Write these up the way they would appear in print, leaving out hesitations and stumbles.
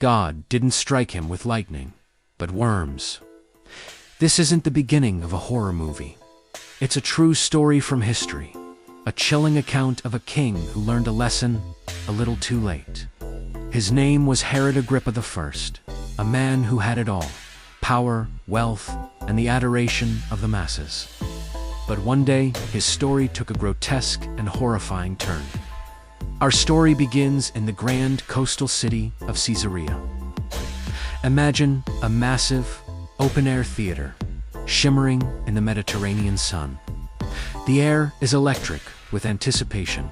God didn't strike him with lightning, but worms. This isn't the beginning of a horror movie. It's a true story from history, a chilling account of a king who learned a lesson a little too late. His name was Herod Agrippa I, a man who had it all: power, wealth, and the adoration of the masses. But one day, his story took a grotesque and horrifying turn. Our story begins in the grand coastal city of Caesarea. Imagine a massive, open-air theater, shimmering in the Mediterranean sun. The air is electric with anticipation.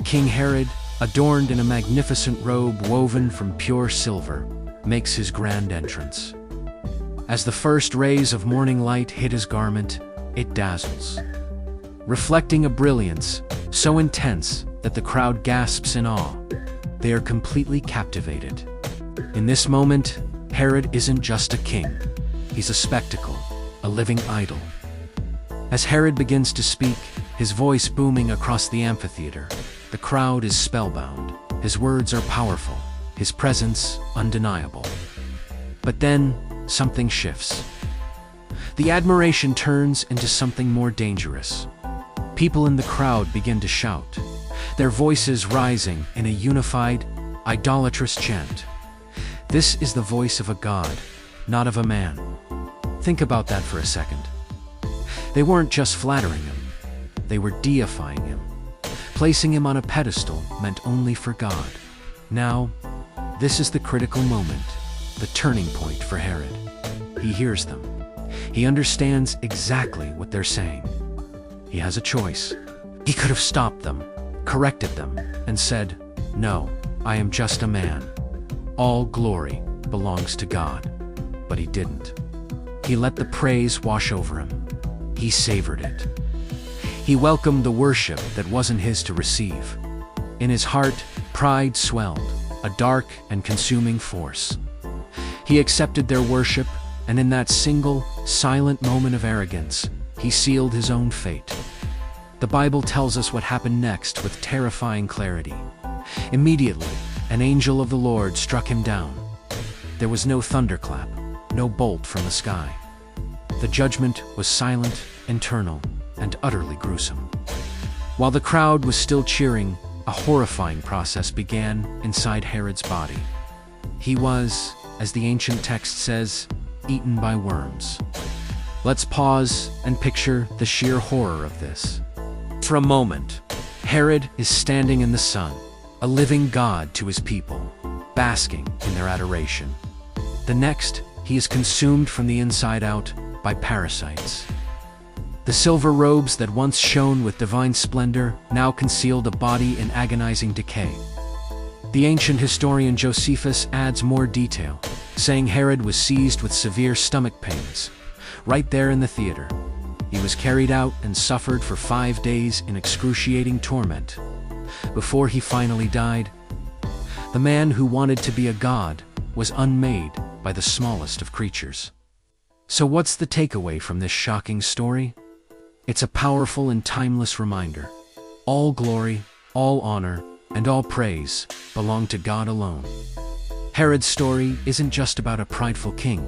King Herod, adorned in a magnificent robe woven from pure silver, makes his grand entrance. As the first rays of morning light hit his garment, it dazzles, reflecting a brilliance so intense that the crowd gasps in awe. They are completely captivated. In this moment, Herod isn't just a king. He's a spectacle, a living idol. As Herod begins to speak, his voice booming across the amphitheater, the crowd is spellbound. His words are powerful, his presence undeniable. But then, something shifts. The admiration turns into something more dangerous. People in the crowd begin to shout, their voices rising in a unified, idolatrous chant. This is the voice of a god, not of a man. Think about that for a second. They weren't just flattering him, they were deifying him, placing him on a pedestal meant only for God. Now, this is the critical moment, the turning point for Herod. He hears them. He understands exactly what they're saying. He has a choice. He could have stopped them, corrected them, and said, "No, I am just a man. All glory belongs to God." But he didn't. He let the praise wash over him. He savored it. He welcomed the worship that wasn't his to receive. In his heart, pride swelled, a dark and consuming force. He accepted their worship, and in that single, silent moment of arrogance, he sealed his own fate. The Bible tells us what happened next with terrifying clarity. Immediately, an angel of the Lord struck him down. There was no thunderclap, no bolt from the sky. The judgment was silent, internal, and utterly gruesome. While the crowd was still cheering, a horrifying process began inside Herod's body. He was, as the ancient text says, eaten by worms. Let's pause and picture the sheer horror of this. For a moment, Herod is standing in the sun, a living god to his people, basking in their adoration. The next, he is consumed from the inside out by parasites. The silver robes that once shone with divine splendor now concealed a body in agonizing decay. The ancient historian Josephus adds more detail, saying Herod was seized with severe stomach pains, right there in the theater. He was carried out and suffered for 5 days in excruciating torment. Before he finally died, the man who wanted to be a god was unmade by the smallest of creatures. So what's the takeaway from this shocking story? It's a powerful and timeless reminder. All glory, all honor, and all praise belong to God alone. Herod's story isn't just about a prideful king.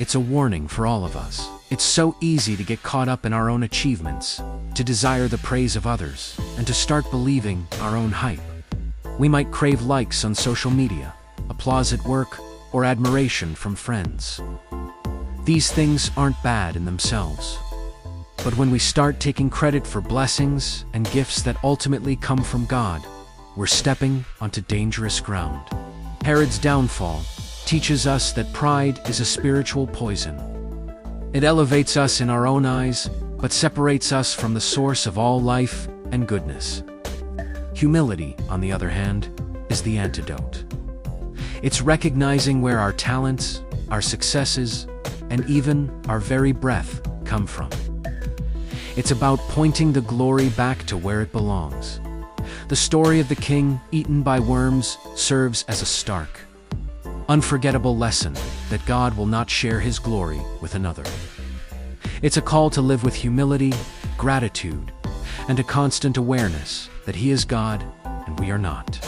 It's a warning for all of us. It's so easy to get caught up in our own achievements, to desire the praise of others, and to start believing our own hype. We might crave likes on social media, applause at work, or admiration from friends. These things aren't bad in themselves. But when we start taking credit for blessings and gifts that ultimately come from God, we're stepping onto dangerous ground. Herod's downfall teaches us that pride is a spiritual poison. It elevates us in our own eyes, but separates us from the source of all life and goodness. Humility, on the other hand, is the antidote. It's recognizing where our talents, our successes, and even our very breath come from. It's about pointing the glory back to where it belongs. The story of the king eaten by worms serves as a stark, unforgettable lesson that God will not share his glory with another. It's a call to live with humility, gratitude, and a constant awareness that he is God and we are not.